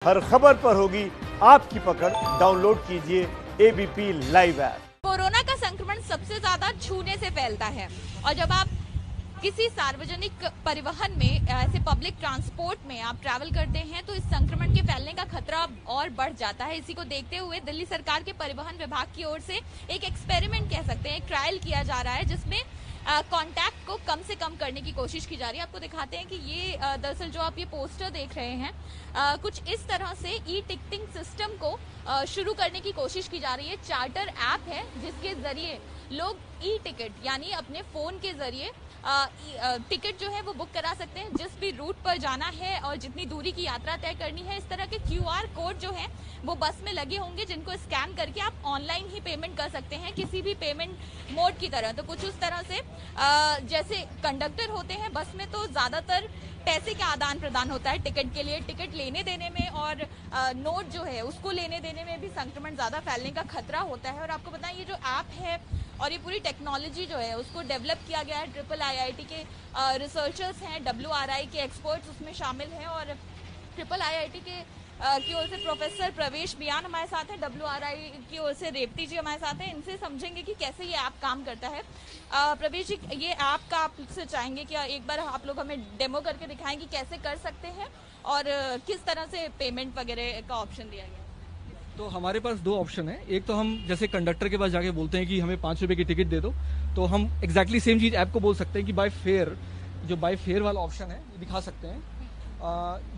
हर खबर पर होगी आपकी पकड़। डाउनलोड कीजिए एबीपी लाइव ऐप। कोरोना का संक्रमण सबसे ज्यादा छूने से फैलता है और जब आप किसी सार्वजनिक परिवहन में ऐसे पब्लिक ट्रांसपोर्ट में आप ट्रैवल करते हैं तो इस संक्रमण के फैलने का खतरा और बढ़ जाता है। इसी को देखते हुए दिल्ली सरकार के परिवहन विभाग की ओर से एक एक्सपेरिमेंट कह सकते हैं, एक ट्रायल किया जा रहा है जिसमें कांटेक्ट को कम से कम करने की कोशिश की जा रही है। आपको दिखाते हैं कि ये दरअसल जो आप ये पोस्टर देख रहे हैं कुछ इस तरह से ई टिकटिंग सिस्टम को शुरू करने की कोशिश की जा रही है। चार्टर ऐप है जिसके जरिए लोग ई टिकट यानी अपने फोन के जरिए टिकट जो है वो बुक करा सकते हैं। जिस भी रूट पर जाना है और जितनी दूरी की यात्रा तय करनी है, इस तरह के QR कोड जो है वो बस में लगे होंगे जिनको स्कैन करके आप ऑनलाइन ही पेमेंट कर सकते हैं किसी भी पेमेंट मोड की तरह। तो कुछ उस तरह से जैसे कंडक्टर होते हैं बस में तो ज्यादातर पैसे का आदान प्रदान होता है टिकट के लिए, टिकट लेने देने में और नोट जो है उसको लेने देने में भी संक्रमण ज्यादा फैलने का खतरा होता है। और आपको बताएं ये जो ऐप है और ये पूरी टेक्नोलॉजी जो है उसको डेवलप किया गया है। IIIT के रिसर्चर्स हैं, WRI के एक्सपर्ट्स उसमें शामिल हैं और IIIT के की ओर से प्रोफेसर प्रवेश बियान हमारे साथ हैं, WRI की ओर से रेवती जी हमारे साथ हैं। इनसे समझेंगे कि कैसे ये ऐप काम करता है। प्रवेश जी, ये ऐप का आपसे चाहेंगे कि एक बार आप लोग हमें डेमो करके दिखाएं कि कैसे कर सकते हैं और किस तरह से पेमेंट वगैरह का ऑप्शन दिया गया। तो हमारे पास दो ऑप्शन है। एक तो हम जैसे कंडक्टर के पास जाके बोलते हैं कि हमें 5 रुपए की टिकट दे दो, तो हम एग्जैक्टली सेम चीज ऐप को बोल सकते हैं कि बाय फेयर, जो बाय फेयर वाला ऑप्शन है ये दिखा सकते हैं।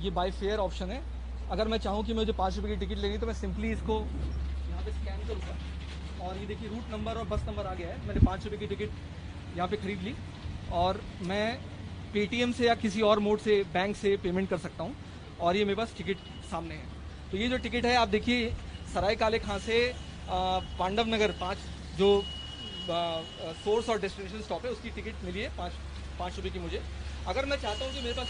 ये बाय फेयर ऑप्शन है। अगर मैं चाहूँ कि मुझे 5 रुपए की टिकट लेनी तो मैं सिंपली इसको यहाँ पे स्कैन करूँगा और ये देखिए रूट नंबर और बस नंबर आ गया है। मैंने 5 रुपए की टिकट यहाँ पे खरीद ली और मैं पेटीएम से या किसी और मोड से बैंक से पेमेंट कर सकता हूँ और ये मेरे पास टिकट सामने है। तो ये जो टिकट है आप देखिए सराय काले खां से पांडव नगर 5 जो सोर्स और डेस्टिनेशन स्टॉप है उसकी टिकट मिली है 5 रुपये की मुझे। अगर मैं चाहता हूँ कि मेरे पास,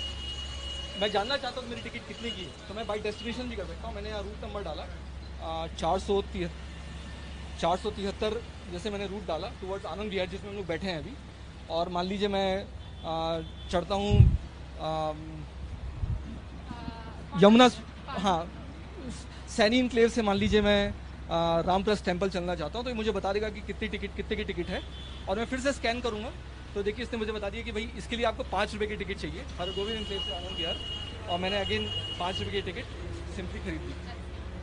मैं जानना चाहता हूँ मेरी टिकट कितने की है तो मैं बाई डेस्टिनेशन भी कर सकता हूँ। मैंने यहाँ रूट नंबर डाला 473, जैसे मैंने रूट डाला टुवर्ड्स आनंद विहार जिसमें हम लोग बैठे हैं अभी। और मान लीजिए मैं चढ़ता हूँ यमुना, हाँ सैनी इनक्लेव से मान लीजिए मैं रामप्रस टेम्पल चलना चाहता हूँ तो ये मुझे बता देगा कि कितने की टिकट है और मैं फिर से स्कैन करूँगा तो देखिए इसने मुझे बता दिया कि भाई इसके लिए आपको 5 रुपये की टिकट चाहिए हर गोविंद इनक्लेव से आनंद विहार, और मैंने अगेन 5 रुपये की टिकट सिंपली खरीद ली।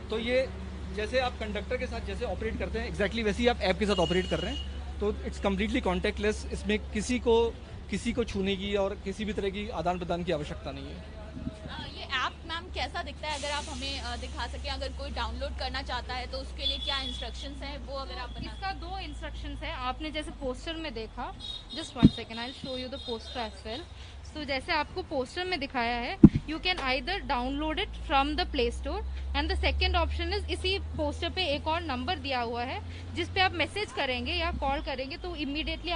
तो ये जैसे आप कंडक्टर के साथ जैसे ऑपरेट करते हैं एग्जैक्टली वैसे ही आप ऐप के साथ ऑपरेट कर रहे हैं। तो इट्स कम्प्लीटली कॉन्टैक्टलेस, इसमें किसी को छूने की और किसी भी तरह की आदान प्रदान की आवश्यकता नहीं है। ये ऐप मैम कैसा दिखता है, अगर आप हमें दिखा सकें, अगर कोई डाउनलोड करना चाहता है तो उसके लिए क्या इंस्ट्रक्शंस हैं वो अगर आप बता। इसका 2 इंस्ट्रक्शंस है। आपने जैसे पोस्टर में देखा, just 1 second I will show you the poster as well. तो जैसे आपको पोस्टर में दिखाया है, you can either download it from the Play Store and the second option is, इसी पोस्टर पे एक और नंबर दिया हुआ है जिस पे आप मैसेज करेंगे या कॉल करेंगे तो इमीडिएटली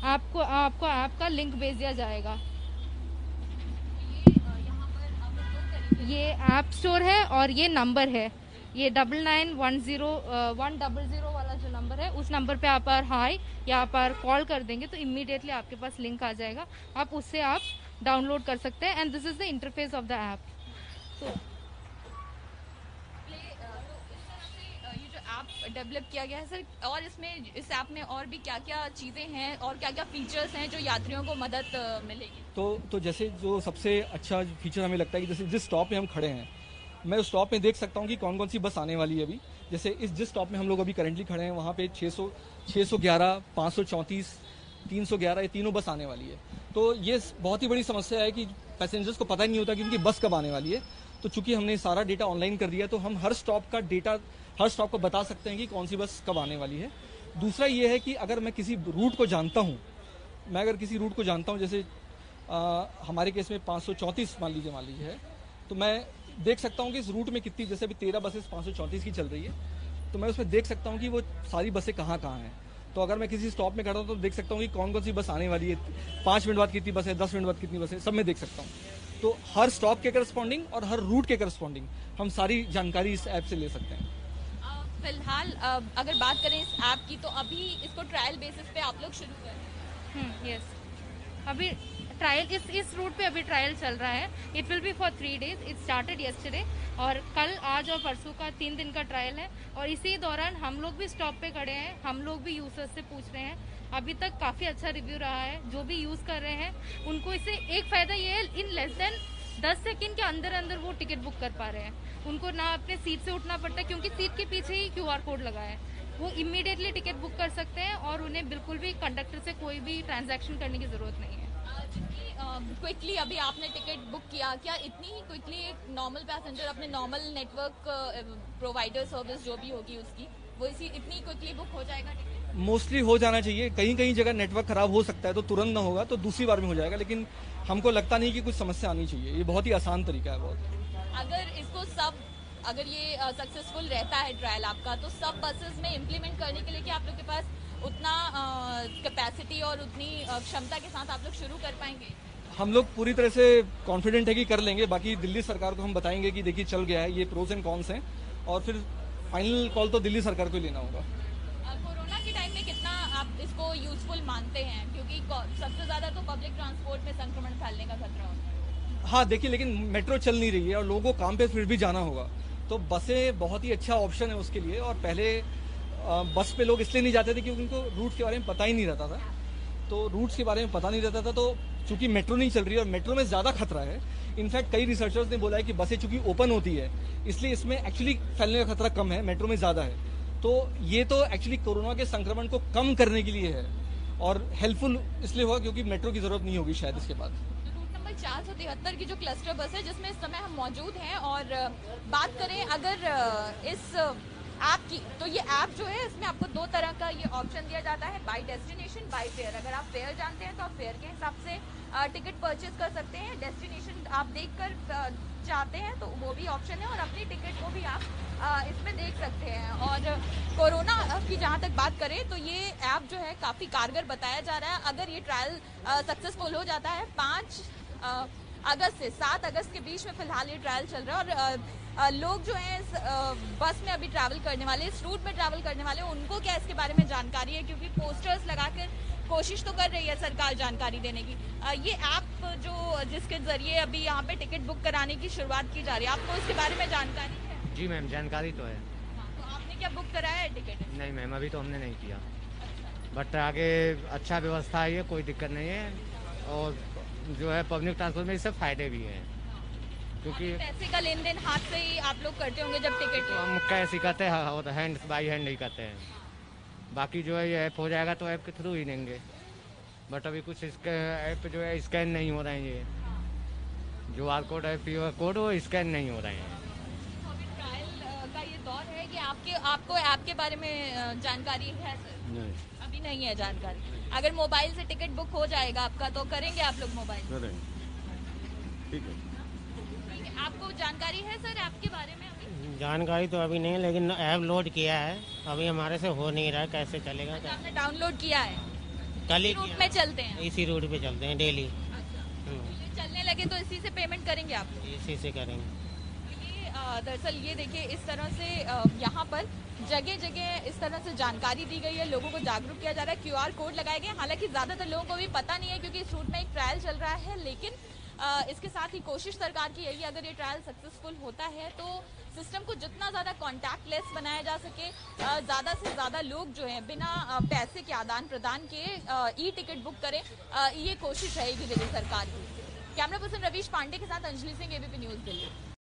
आपको ऐप का लिंक भेज दिया जाएगा। ये ऐप स्टोर है और ये नंबर है, ये 9910 वाला जो नंबर है उस नंबर पे आप हाई या आप कॉल कर देंगे तो इमीडिएटली आपके पास लिंक आ जाएगा, आप उससे आप डाउनलोड कर सकते हैं and this is the interface of the app. तो ये जो ऐप डेवलप किया गया है सर, और इसमें इस ऐप में और भी क्या क्या चीजें हैं और क्या क्या फीचर्स हैं जो यात्रियों को मदद मिलेगी? तो जैसे जो सबसे अच्छा फीचर हमें लगता है कि जैसे जिस स्टॉप पे हम खड़े हैं मैं उस स्टॉप में देख सकता हूँ कि कौन कौन सी बस आने वाली है अभी। जैसे जिस स्टॉप में हम लोग अभी करंटली खड़े हैं वहाँ पे 611, 534, 311 ये तीनों बस आने वाली है। तो ये बहुत ही बड़ी समस्या है कि पैसेंजर्स को पता ही नहीं होता कि उनकी बस कब आने वाली है। तो चूंकि हमने सारा डेटा ऑनलाइन कर दिया तो हम हर स्टॉप का डेटा हर स्टॉप को बता सकते हैं कि कौन सी बस कब आने वाली है। दूसरा ये है कि अगर मैं किसी रूट को जानता हूँ, जैसे हमारे केस में 534 मान लीजिए है, तो मैं देख सकता हूँ कि इस रूट में कितनी, जैसे अभी 13 बसेस 534 की चल रही है तो मैं उसमें देख सकता हूँ कि वो सारी बसें कहाँ हैं। तो अगर मैं किसी स्टॉप में खड़ा हूँ तो देख सकता हूँ कि कौन कौन सी बस आने वाली है, 5 मिनट बाद कितनी बस है, 10 मिनट बाद कितनी बस है, सब मैं देख सकता हूँ। तो हर स्टॉप के करस्पॉन्डिंग और हर रूट के करस्पॉन्डिंग हम सारी जानकारी इस ऐप से ले सकते हैं। फिलहाल अगर बात करें इस ऐप की तो अभी इसको ट्रायल बेसिस पे आप लोग शुरू कर रहे हैं। यस, अभी ट्रायल इस रूट पे अभी ट्रायल चल रहा है. It will be for 3 days. It started yesterday और कल, आज और परसों का 3 दिन का ट्रायल है. और इसी दौरान हम लोग भी स्टॉप पे खड़े हैं, हम लोग भी यूजर्स से पूछ रहे हैं. अभी तक काफी अच्छा रिव्यू रहा है. जो भी यूज कर रहे हैं उनको इससे एक फायदा ये है, इन लेस देन 10 सेकंड के अंदर अंदर वो टिकट बुक कर पा रहे हैं. उनको ना अपने सीट से उठना पड़ता है, क्योंकि सीट के पीछे ही QR कोड लगा है. वो इमीडिएटली टिकट बुक कर सकते हैं और उन्हें बिल्कुल भी कंडक्टर से कोई भी ट्रांजैक्शन करने की जरूरत नहीं है. क्विकली अभी आपने टिकट बुक किया, क्या इतनी ही क्विकली एक नॉर्मल पैसेंजर अपने नॉर्मल नेटवर्क प्रोवाइडर सर्विस जो भी होगी उसकी, वो इतनी क्विकली बुक हो जाएगा टिकट? मोस्टली हो जाना चाहिए. कहीं कहीं जगह नेटवर्क खराब हो सकता है तो तुरंत ना होगा, तो दूसरी बार में हो जाएगा. लेकिन हमको लगता नहीं कि कुछ समस्या आनी चाहिए. ये बहुत ही आसान तरीका है. बहुत अगर ये सक्सेसफुल रहता है ट्रायल आपका, तो सब बसेस में इम्प्लीमेंट करने के लिए क्या आप लोग के पास उतना कैपेसिटी और उतनी क्षमता के साथ आप लोग शुरू कर पाएंगे? हम लोग पूरी तरह से कॉन्फिडेंट है कि कर लेंगे. बाकी दिल्ली सरकार को हम बताएंगे कि देखिए चल गया है, ये प्रोज एंड कॉन्स हैं, और फिर फाइनल कॉल तो दिल्ली सरकार को ही लेना होगा. कोरोना के टाइम में कितना आप इसको यूजफुल मानते हैं, क्योंकि सबसे ज्यादा तो पब्लिक ट्रांसपोर्ट में संक्रमण फैलने का खतरा होता है? हाँ देखिए, लेकिन मेट्रो चल नहीं रही है और लोगों को काम पे फिर भी जाना होगा, तो बसें बहुत ही अच्छा ऑप्शन है उसके लिए. और पहले बस पे लोग इसलिए नहीं जाते थे क्योंकि उनको रूट के बारे में पता ही नहीं रहता था. तो रूट्स के बारे में पता नहीं रहता था, तो चूंकि मेट्रो नहीं चल रही है और मेट्रो में ज्यादा खतरा है. इनफैक्ट कई रिसर्चर्स ने बोला है कि बसें चूंकि ओपन होती है इसलिए इसमें एक्चुअली फैलने का खतरा कम है, मेट्रो में ज्यादा है. तो ये तो एक्चुअली कोरोना के संक्रमण को कम करने के लिए है और हेल्पफुल इसलिए हुआ क्योंकि मेट्रो की जरूरत नहीं होगी शायद इसके बाद. 473 की जो क्लस्टर बस है जिसमें इस समय हम मौजूद हैं, और बात करें अगर इस ऐप की, तो ये ऐप जो है इसमें आपको 2 तरह का ये ऑप्शन दिया जाता है, बाय डेस्टिनेशन, बाय फेयर. अगर आप फेयर जानते हैं तो आप फेयर के हिसाब से टिकट परचेज कर सकते हैं. डेस्टिनेशन आप देखकर चाहते हैं तो वो भी ऑप्शन है, और अपनी टिकट को भी आप इसमें देख सकते हैं. और कोरोना की जहाँ तक बात करें तो ये ऐप जो है काफ़ी कारगर बताया जा रहा है. अगर ये ट्रायल सक्सेसफुल हो जाता है 5 अगस्त से 7 अगस्त के बीच में फिलहाल ये ट्रायल चल रहा है, और लोग जो हैं इस बस में अभी ट्रैवल करने वाले, इस रूट में ट्रैवल करने वाले, उनको क्या इसके बारे में जानकारी है? क्योंकि पोस्टर्स लगाकर कोशिश तो कर रही है सरकार जानकारी देने की. ये ऐप जो जिसके जरिए अभी यहाँ पे टिकट बुक कराने की शुरुआत की जा रही है, आपको इसके बारे में जानकारी है? जी मैम, जानकारी तो है. तो आपने क्या बुक कराया है टिकट? नहीं मैम, अभी तो हमने नहीं किया, बट आगे अच्छा व्यवस्था है, कोई दिक्कत नहीं है. और जो है पब्लिक ट्रांसपोर्ट में इससे फायदे भी हैं, क्योंकि पैसे का लेन देन हाथ से ही आप लोग करते होंगे जब टिकट तो हम कैसे करते हैं, हैंड बाई हैंड नहीं करते हैं. बाकी जो है ये ऐप हो जाएगा तो ऐप के थ्रू ही लेंगे, बट अभी कुछ इसके ऐप जो है स्कैन नहीं हो रहे हैं. ये जो QR कोड है, QR कोड, वो स्कैन नहीं हो रहे हैं. ट्रायल का ये दौर है कि आपको ऐप के बारे में जानकारी है सर? नहीं, अभी नहीं है जानकारी. अगर मोबाइल से टिकट बुक हो जाएगा आपका तो करेंगे आप लोग मोबाइल? करेंगे. ठीक है. आपको जानकारी है सर ऐप के बारे में? अभी जानकारी तो अभी नहीं, लेकिन ऐप लोड किया है, अभी हमारे से हो नहीं रहा है, कैसे चलेगा? अच्छा, आपने डाउनलोड किया है? कल ही रूट में चलते हैं? इसी रूट पे चलते हैं डेली. चलने लगे तो इसी से पेमेंट करेंगे आप? इसी से करेंगे. ये दरअसल ये देखिए इस तरह से यहाँ पर जगह जगह इस तरह से जानकारी दी गई है, लोगों को जागरूक किया जा रहा है. QR कोड लगाए गए, हालांकि ज्यादातर लोगों को भी पता नहीं है क्योंकि इस रूट में एक ट्रायल चल रहा है. लेकिन इसके साथ ही कोशिश सरकार की यही, अगर ये ट्रायल सक्सेसफुल होता है तो सिस्टम को जितना ज्यादा कॉन्टैक्टलेस बनाया जा सके, ज्यादा से ज्यादा लोग जो हैं बिना पैसे के आदान प्रदान के ई टिकट बुक करें, ये कोशिश रहेगी दिल्ली सरकार की. कैमरा पर्सन रवीश पांडे के साथ अंजलि सिंह, ABP न्यूज दिल्ली.